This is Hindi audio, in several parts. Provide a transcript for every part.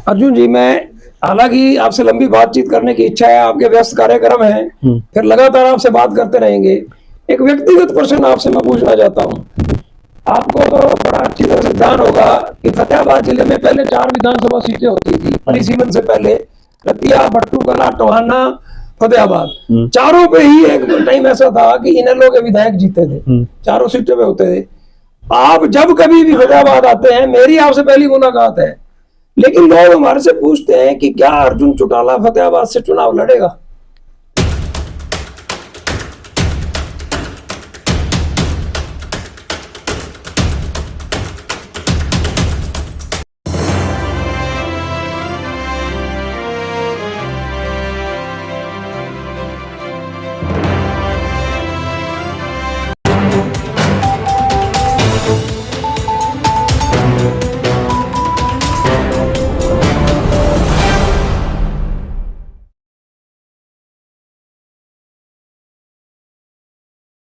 अर्जुन जी, मैं हालांकि आपसे लंबी बातचीत करने की इच्छा है, आपके व्यस्त कार्यक्रम है, फिर लगातार आपसे बात करते रहेंगे। एक व्यक्तिगत प्रश्न आपसे मैं पूछना चाहता हूँ। आपको तो बड़ा अच्छी तरह से ध्यान होगा कि फतेहाबाद जिले में पहले 4 विधानसभा सीटें होती थी परिसीमन से पहले, रतिया, भट्टूकला, टोहाना, फतेहाबाद। चारों पे ही एक टाइम ऐसा था कि इनेलो के विधायक जीते थे, चारों सीटों पे होते थे। आप जब कभी भी फतेहाबाद आते हैं, मेरी आपसे पहली मुलाकात है, लेकिन लोग हमारे से पूछते हैं कि क्या अर्जुन चौटाला फतेहाबाद से चुनाव लड़ेगा?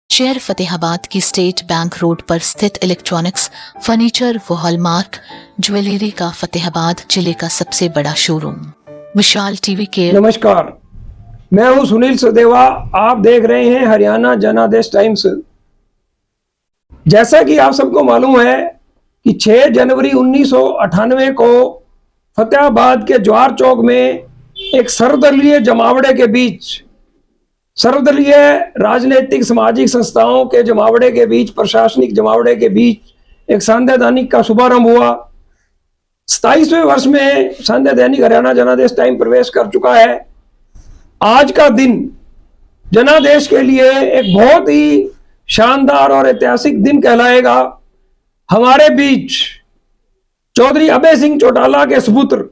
शहर फतेहाबाद की स्टेट बैंक रोड पर स्थित इलेक्ट्रॉनिक्स, फर्नीचर व हॉलमार्क ज्वेलरी का फतेहाबाद जिले का सबसे बड़ा शोरूम। विशाल टीवी के नमस्कार, मैं हूं सुनील सदेवा। आप देख रहे हैं हरियाणा जनादेश टाइम्स। जैसा कि आप सबको मालूम है कि 6 जनवरी 1998 को फतेहाबाद के ज्वार चौक में एक सर्वदलीय जमावड़े के बीच, सर्वदलीय राजनीतिक सामाजिक संस्थाओं के जमावड़े के बीच, प्रशासनिक जमावड़े के बीच एक संध्या दैनिक का शुभारंभ हुआ। 27वें वर्ष में संध्या दैनिक हरियाणा जनादेश टाइम प्रवेश कर चुका है। आज का दिन जनादेश के लिए एक बहुत ही शानदार और ऐतिहासिक दिन कहलाएगा। हमारे बीच चौधरी अभय सिंह चौटाला के सुपुत्र,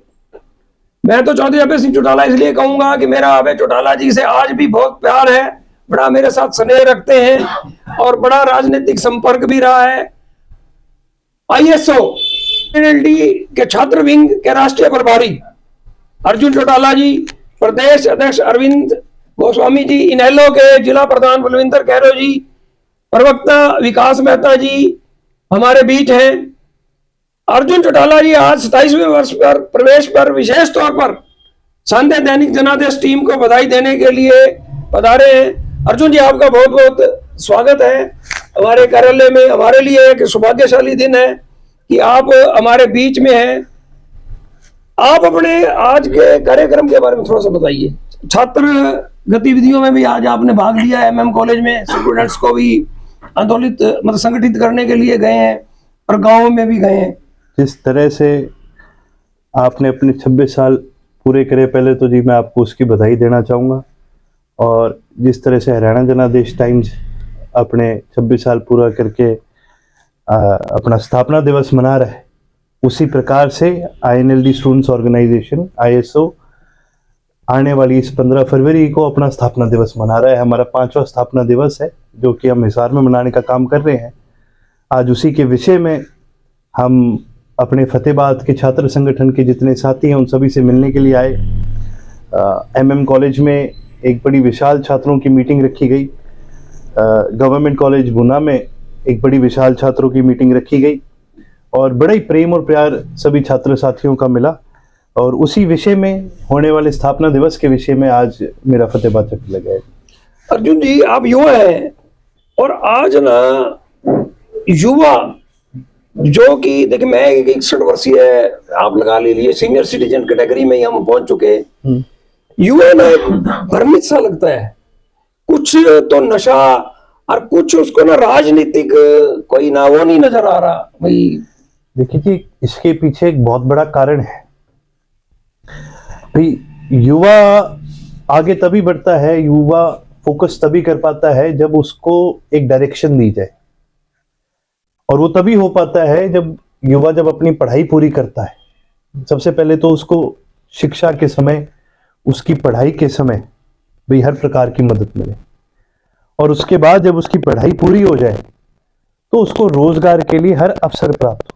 मैं तो चौधरी अभय सिंह चौटाला इसलिए कहूंगा कि मेरा अभय चौटाला जी से आज भी बहुत प्यार है, बड़ा मेरे साथ स्नेह रखते हैं और बड़ा राजनीतिक संपर्क भी रहा है। आईएसओ एनएलडी के छात्र विंग के राष्ट्रीय प्रभारी अर्जुन चौटाला जी, प्रदेश अध्यक्ष अरविंद गोस्वामी जी, इनेलो के जिला प्रधान बलविंदर कैरो जी, प्रवक्ता विकास मेहता जी हमारे बीच हैं। अर्जुन चौटाला जी आज 27वें वर्ष पर प्रवेश पर विशेष तौर पर संध्या दैनिक जनादेश टीम को बधाई देने के लिए पधारे हैं। अर्जुन जी, आपका बहुत बहुत स्वागत है हमारे कार्यालय में। हमारे लिए एक सौभाग्यशाली दिन है कि आप हमारे बीच में हैं। आप अपने आज के कार्यक्रम के बारे में थोड़ा सा बताइए। छात्र गतिविधियों में भी आज आपने भाग लिया है, एमएम कॉलेज में स्टूडेंट्स को भी आंदोलित मतलब संगठित करने के लिए गए हैं और गाँव में भी गए हैं। जिस तरह से आपने अपने 26 साल पूरे करे, पहले तो जी मैं आपको उसकी बधाई देना चाहूँगा। और जिस तरह से हरियाणा जनादेश टाइम्स अपने 26 साल पूरा करके अपना स्थापना दिवस मना रहा है, उसी प्रकार से आईएनएलडी स्टूडेंट्स ऑर्गेनाइजेशन आईएसओ आने वाली इस 15 फरवरी को अपना स्थापना दिवस मना रहा है। हमारा 5वां स्थापना दिवस है जो कि हम हिसार में मनाने का काम कर रहे हैं। आज उसी के विषय में हम अपने फतेहाबाद के छात्र संगठन के जितने साथी हैं उन सभी से मिलने के लिए आए। एमएम कॉलेज में एक बड़ी विशाल छात्रों की मीटिंग रखी गई। गवर्नमेंट कॉलेज गुना में एक बड़ी विशाल छात्रों की मीटिंग रखी गई और बड़ा ही प्रेम और प्यार सभी छात्र साथियों का मिला। और उसी विषय में होने वाले स्थापना दिवस के विषय में आज मेरा फतेहाबाद चक्कर लगा है। अर्जुन जी, आप युवा हैं और आज ना युवा जो कि देखिए, मैं 61 वर्षीय आप लगा लीजिए सीनियर सिटीजन कैटेगरी में ही हम पहुंच चुके। युवा ना एक भ्रमित सा लगता है, कुछ तो नशा और कुछ उसको ना राजनीतिक कोई ना वो नहीं नजर आ रहा भाई। देखिए जी, इसके पीछे एक बहुत बड़ा कारण है भाई। युवा आगे तभी बढ़ता है, युवा फोकस तभी कर पाता है जब उसको एक डायरेक्शन दी जाए, और वो तभी हो पाता है जब युवा जब अपनी पढ़ाई पूरी करता है। सबसे पहले तो उसको शिक्षा के समय, उसकी पढ़ाई के समय भी हर प्रकार की मदद मिले, और उसके बाद जब उसकी पढ़ाई पूरी हो जाए तो उसको रोजगार के लिए हर अवसर प्राप्त हो।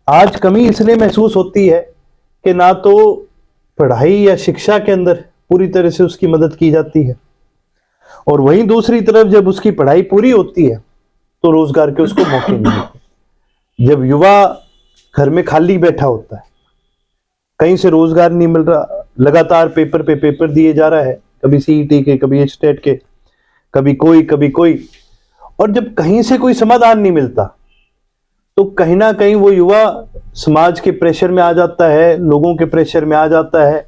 आज कमी इसलिए महसूस होती है कि ना तो पढ़ाई या शिक्षा के अंदर पूरी तरह से उसकी मदद की जाती है, और वहीं दूसरी तरफ जब उसकी पढ़ाई पूरी होती है तो रोजगार के उसको मौके नहीं मिलते। जब युवा घर में खाली बैठा होता है कहीं से रोजगार नहीं मिल रहा, लगातार पेपर पे पेपर दिए जा रहा है, कभी सीईटी के, कभी स्टेट के, कभी कोई, और जब कहीं से कोई समाधान नहीं मिलता तो कहीं ना कहीं वो युवा समाज के प्रेशर में आ जाता है, लोगों के प्रेशर में आ जाता है,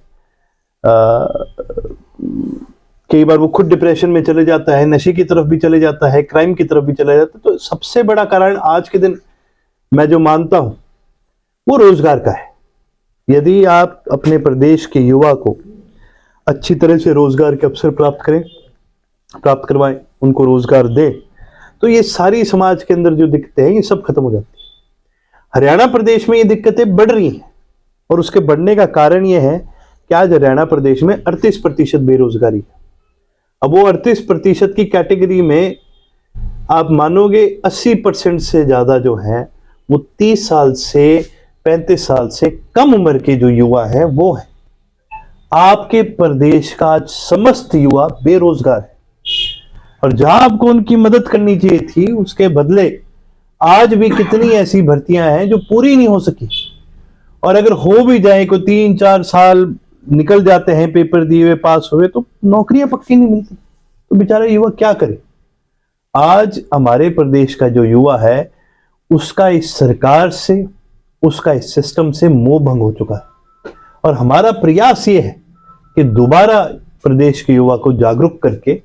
कई बार वो खुद डिप्रेशन में चले जाता है, नशे की तरफ भी चले जाता है, क्राइम की तरफ भी चला जाता है। तो सबसे बड़ा कारण आज के दिन मैं जो मानता हूं वो रोजगार का है। यदि आप अपने प्रदेश के युवा को अच्छी तरह से रोजगार के अवसर प्राप्त करवाएं, उनको रोजगार दें, तो ये सारी समाज के अंदर जो दिक्कतें हैं ये सब खत्म हो जाती है। हरियाणा प्रदेश में ये दिक्कतें बढ़ रही हैं और उसके बढ़ने का कारण ये है कि आज हरियाणा प्रदेश में 38% बेरोजगारी है। अब वो 38% की कैटेगरी में आप मानोगे 80% से ज्यादा जो है वो 30 साल से 35 साल से कम उम्र के जो युवा हैं वो है। आपके प्रदेश का आज समस्त युवा बेरोजगार है और जहां आपको उनकी मदद करनी चाहिए थी उसके बदले आज भी कितनी ऐसी भर्तियां हैं जो पूरी नहीं हो सकी, और अगर हो भी जाए को 3-4 साल निकल जाते हैं पेपर दिए हुए पास हुए तो नौकरियां पक्की नहीं मिलती, तो बेचारा युवा क्या करे। आज हमारे प्रदेश का जो युवा है उसका इस सरकार से, उसका इस सिस्टम से मोह भंग हो चुका है और हमारा प्रयास ये है कि दोबारा प्रदेश के युवा को जागरूक करके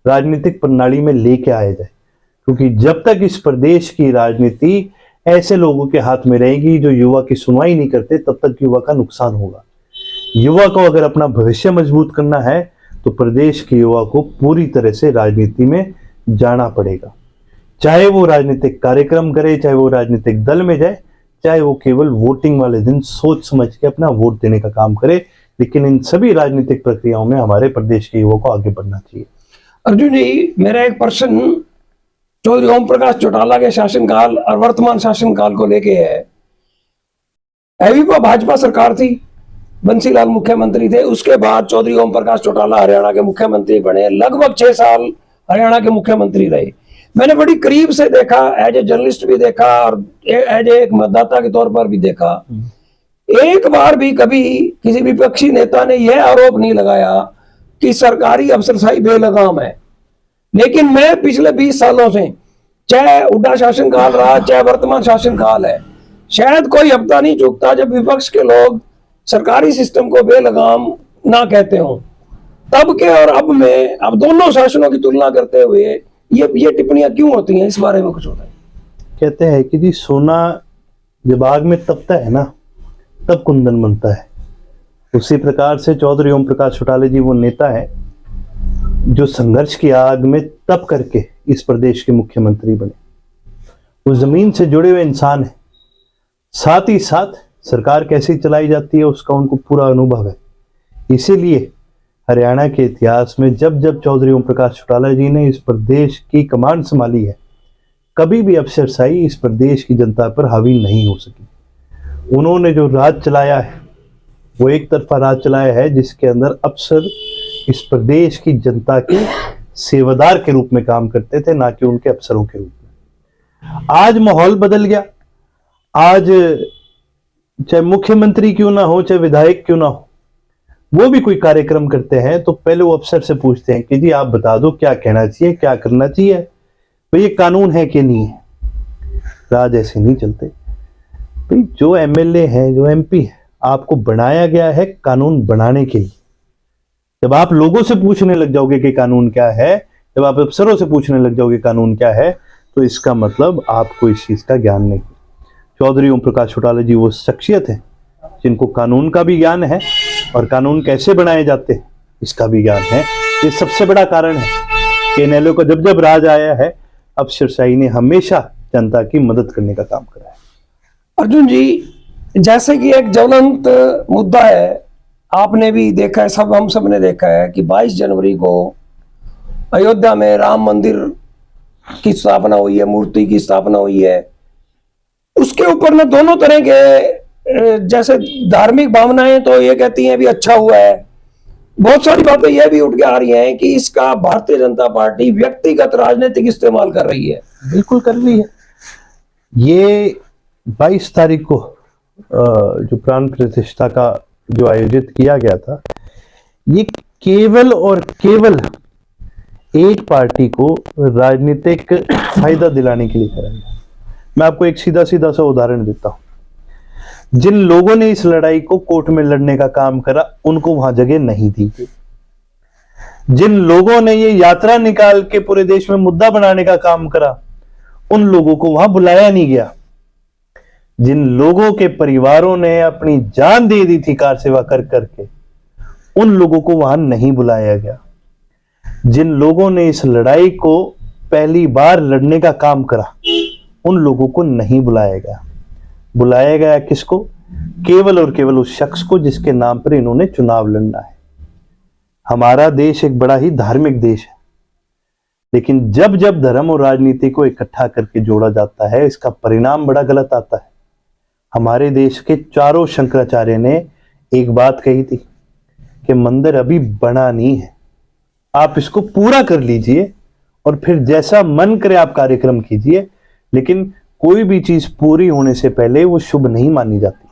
राजनीतिक प्रणाली में लेके आया जाए, क्योंकि जब तक इस प्रदेश की राजनीति ऐसे लोगों के हाथ में रहेगी जो युवा की सुनवाई नहीं करते तब तक युवा का नुकसान होगा। युवा को अगर अपना भविष्य मजबूत करना है तो प्रदेश के युवा को पूरी तरह से राजनीति में जाना पड़ेगा, चाहे वो राजनीतिक कार्यक्रम करे, चाहे वो राजनीतिक दल में जाए, चाहे वो केवल वोटिंग वाले दिन सोच समझ के अपना वोट देने का काम करे, लेकिन इन सभी राजनीतिक प्रक्रियाओं में हमारे प्रदेश के युवा को आगे बढ़ना चाहिए। अर्जुन जी, मेरा एक प्रश्न चौधरी ओम प्रकाश चौटाला के शासनकाल और वर्तमान शासनकाल को लेके है। अभी वो भाजपा सरकार थी, बंसीलाल मुख्यमंत्री थे, उसके बाद चौधरी ओम प्रकाश चौटाला हरियाणा के मुख्यमंत्री बने, लगभग 6 साल हरियाणा के मुख्यमंत्री रहे। मैंने बड़ी करीब से देखा, एज ए जर्नलिस्ट भी देखा और एज ए एक मतदाता के तौर पर भी देखा। एक बार भी कभी किसी विपक्षी नेता ने यह आरोप नहीं लगाया कि सरकारी अफसरशाही बेलगाम है। लेकिन मैं पिछले 20 सालों से, चाहे हुड्डा शासनकाल रहा चाहे वर्तमान शासनकाल है, शायद कोई हफ्ता नहीं चूकता जब विपक्ष के लोग सरकारी सिस्टम को बेलगाम ना कहते हो। तब के और अब में, अब दोनों शासनों की तुलना करते हुए ये टिप्पणियां क्यों होती हैं, इस बारे में कुछ होता है? कहते हैं कि जी सोना जब आग में तपता है ना तब कुंदन बनता है। उसी प्रकार से चौधरी ओम प्रकाश चौटाला जी वो नेता है जो संघर्ष की आग में तप करके इस प्रदेश के मुख्यमंत्री बने। वो जमीन से जुड़े हुए इंसान है, साथ ही साथ सरकार कैसे चलाई जाती है उसका उनको पूरा अनुभव है। इसीलिए हरियाणा के इतिहास में जब जब चौधरी ओम प्रकाश चौटाला जी ने इस प्रदेश की कमान संभाली है, कभी भी अफसरशाही इस प्रदेश की जनता पर हावी नहीं हो सकी। उन्होंने जो राज चलाया है वो एक तरफा राज चलाया है जिसके अंदर अफसर इस प्रदेश की जनता के सेवादार के रूप में काम करते थे, ना कि उनके अफसरों के रूप में। आज माहौल बदल गया। आज चाहे मुख्यमंत्री क्यों ना हो, चाहे विधायक क्यों ना हो, वो भी कोई कार्यक्रम करते हैं तो पहले वो अफसर से पूछते हैं कि जी आप बता दो क्या कहना चाहिए, क्या करना चाहिए, तो ये कानून है कि नहीं है। राज ऐसे नहीं चलते भाई। जो एमएलए है, जो एमपी है, आपको बनाया गया है कानून बनाने के लिए। जब आप लोगों से पूछने लग जाओगे कि कानून क्या है, जब आप अफसरों से पूछने लग जाओगे कानून क्या है, तो इसका मतलब आपको इस चीज का ज्ञान नहीं। चौधरी ओम प्रकाश चौटाला जी वो शख्सियत है जिनको कानून का भी ज्ञान है और कानून कैसे बनाए जाते हैं इसका भी ज्ञान है। ये सबसे बड़ा कारण है कि इनेलो का जब जब राज आया है अफसरशाही ने हमेशा जनता की मदद करने का काम करा है। अर्जुन जी, जैसे कि एक ज्वलंत मुद्दा है, आपने भी देखा है, हम सब ने देखा है कि 22 जनवरी को अयोध्या में राम मंदिर की स्थापना हुई है, मूर्ति की स्थापना हुई है। उसके ऊपर ना दोनों तरह के, जैसे धार्मिक भावनाएं तो ये कहती हैं भी अच्छा हुआ है, बहुत सारी बातें यह भी उठ के आ रही हैं कि इसका भारतीय जनता पार्टी व्यक्तिगत राजनीतिक इस्तेमाल कर रही है। बिल्कुल कर रही है। ये 22 तारीख को जो प्राण प्रतिष्ठा का जो आयोजित किया गया था, ये केवल और केवल एक पार्टी को राजनीतिक फायदा दिलाने के लिए करा गया। मैं आपको एक सीधा सीधा सा उदाहरण देता हूं। जिन लोगों ने इस लड़ाई को कोर्ट में लड़ने का काम करा, उनको वहां जगह नहीं दी गई। जिन लोगों ने ये यात्रा निकाल के पूरे देश में मुद्दा बनाने का काम करा, उन लोगों को वहां बुलाया नहीं गया। जिन लोगों के परिवारों ने अपनी जान दे दी थी कार सेवा कर करके, उन लोगों को वहां नहीं बुलाया गया। जिन लोगों ने इस लड़ाई को पहली बार लड़ने का काम करा, उन लोगों को नहीं बुलाया गया। बुलाया गया किसको? केवल और केवल उस शख्स को जिसके नाम पर इन्होंने चुनाव लड़ना है। हमारा देश एक बड़ा ही धार्मिक देश है, लेकिन जब जब धर्म और राजनीति को इकट्ठा करके जोड़ा जाता है, इसका परिणाम बड़ा गलत आता है। हमारे देश के चारों शंकराचार्य ने एक बात कही थी कि मंदिर अभी बना नहीं है, आप इसको पूरा कर लीजिए और फिर जैसा मन करे आप कार्यक्रम कीजिए, लेकिन कोई भी चीज पूरी होने से पहले वो शुभ नहीं मानी जाती।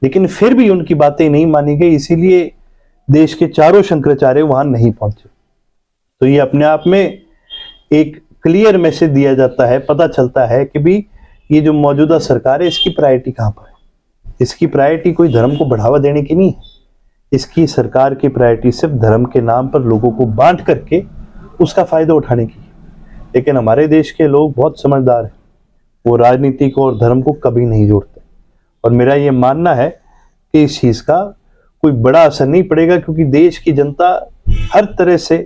लेकिन फिर भी उनकी बातें नहीं मानी गई, इसीलिए देश के चारों शंकराचार्य वहां नहीं पहुंचे। तो ये अपने आप में एक क्लियर मैसेज दिया जाता है, पता चलता है कि भी ये जो मौजूदा सरकार है, इसकी प्रायोरिटी कहां पर है। इसकी प्रायोरिटी कोई धर्म को बढ़ावा देने की नहीं है, इसकी सरकार की प्रायोरिटी सिर्फ धर्म के नाम पर लोगों को बांट करके उसका फायदा उठाने की। लेकिन हमारे देश के लोग बहुत समझदार हैं, वो राजनीति को और धर्म को कभी नहीं जोड़ते। और मेरा ये मानना है कि इस चीज का कोई बड़ा असर नहीं पड़ेगा, क्योंकि देश की जनता हर तरह से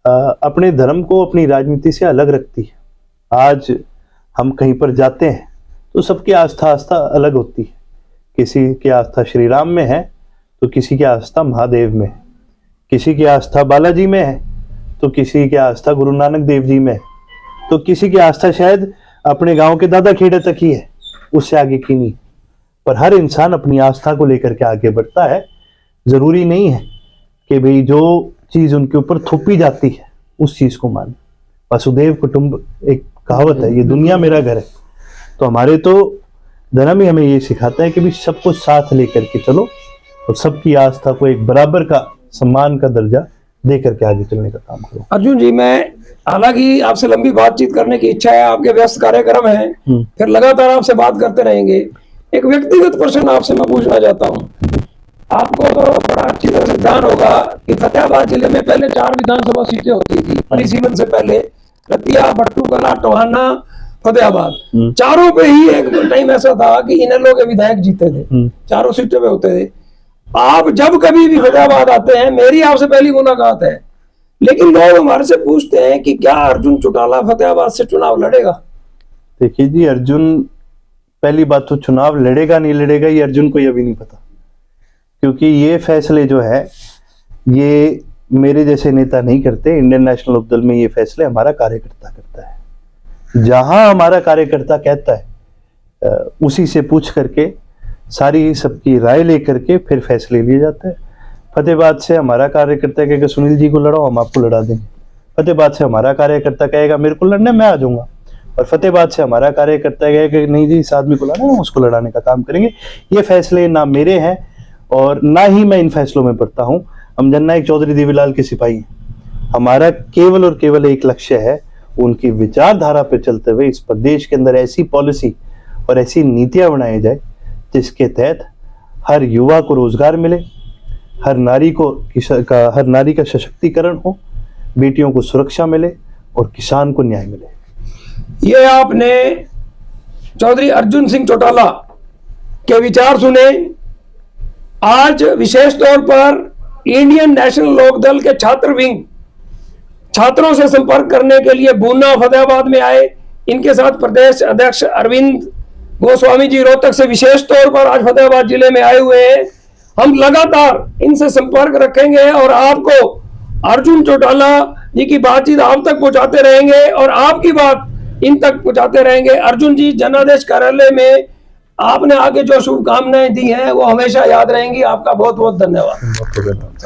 अपने धर्म को अपनी राजनीति से अलग रखती है। आज हम कहीं पर जाते हैं तो सबकी आस्था अलग होती है। किसी की आस्था श्री राम में है तो किसी की आस्था महादेव में है, किसी की आस्था बालाजी में है तो किसी की आस्था गुरु नानक देव जी में है, तो किसी की आस्था शायद अपने गांव के दादा खेड़े तक ही है, उससे आगे की नहीं। पर हर इंसान अपनी आस्था को लेकर के आगे बढ़ता है। जरूरी नहीं है कि भाई जो चीज उनके ऊपर थोपी जाती है उस चीज को माने। वसुदेव कुटुंब एक कहावत है, ये दुनिया मेरा घर है। तो हमारे तो धर्म ही हमें ये सिखाता है कि भी सबको साथ लेकर के चलो और सबकी आस्था को एक बराबर का सम्मान का दर्जा दे करके आगे चलने का काम करो। अर्जुन जी, मैं हालांकि आपसे लंबी बातचीत करने की इच्छा है, आपके व्यस्त कार्यक्रम है, फिर लगातार आपसे बात करते रहेंगे। एक व्यक्तिगत प्रश्न आपसे मैं पूछना चाहता हूँ। आपको तो बड़ा अच्छी तरह से ध्यान होगा कि फतेहाबाद जिले में पहले 4 विधानसभा सीटें होती थी परिसीमन से पहले, रतिया, भट्टूकला, टोहाना, फतेहाबाद। चारों पे ही एक टाइम ऐसा था कि इनेलो के विधायक जीते थे, चारों सीटों पे होते थे। आप जब कभी भी फतेहाबाद आते हैं, मेरी आपसे पहली मुलाकात है, लेकिन लोग हमारे से पूछते हैं कि क्या अर्जुन चौटाला फतेहाबाद से चुनाव लड़ेगा? देखिए जी, अर्जुन पहली बात तो चुनाव लड़ेगा नहीं लड़ेगा ये अर्जुन को अभी नहीं पता, क्योंकि ये फैसले जो है ये मेरे जैसे नेता नहीं करते। इंडियन नेशनल लोकदल में ये फैसले हमारा कार्यकर्ता करता है। जहां हमारा कार्यकर्ता कहता है उसी से पूछ करके सारी सबकी राय लेकर के फिर फैसले लिए जाते हैं। फतेहाबाद से हमारा कार्यकर्ता कहेगा सुनील जी को लड़ाओ, हम आपको लड़ा देंगे। फतेहाबाद से हमारा कार्यकर्ता कहेगा मेरे को लड़ने मैं आ जाऊंगा, और फतेहाबाद से हमारा कार्यकर्ता कहेगा कि नहीं जी इस आदमी को लड़ना, उसको लड़ाने का काम करेंगे। ये फैसले ना मेरे हैं और ना ही मैं इन फैसलों में पड़ता हूं। हम जननायक चौधरी देवीलाल के सिपाही हैं। हमारा केवल और केवल एक लक्ष्य है, उनकी विचारधारा पर चलते हुए इस प्रदेश के अंदर ऐसी पॉलिसी और ऐसी नीतियां बनाई जाए जिसके तहत हर युवा को रोजगार मिले, हर नारी का सशक्तिकरण हो, बेटियों को सुरक्षा मिले और किसान को न्याय मिले। ये आपने चौधरी अर्जुन सिंह चौटाला के विचार सुने। आज विशेष तौर पर इंडियन नेशनल लोकदल के छात्र विंग छात्रों से संपर्क करने के लिए बूना फतेहाबाद में आए। इनके साथ प्रदेश अध्यक्ष अरविंद गोस्वामी जी रोहतक से विशेष तौर पर आज फतेहाबाद जिले में आए हुए हैं। हम लगातार इनसे संपर्क रखेंगे और आपको अर्जुन चौटाला जी की बातचीत आप तक पहुंचाते रहेंगे और आपकी बात इन तक पहुंचाते रहेंगे। अर्जुन जी, जनादेश कार्यालय में आपने आगे जो शुभकामनाएं दी हैं वो हमेशा याद रहेंगी। आपका बहुत बहुत धन्यवाद।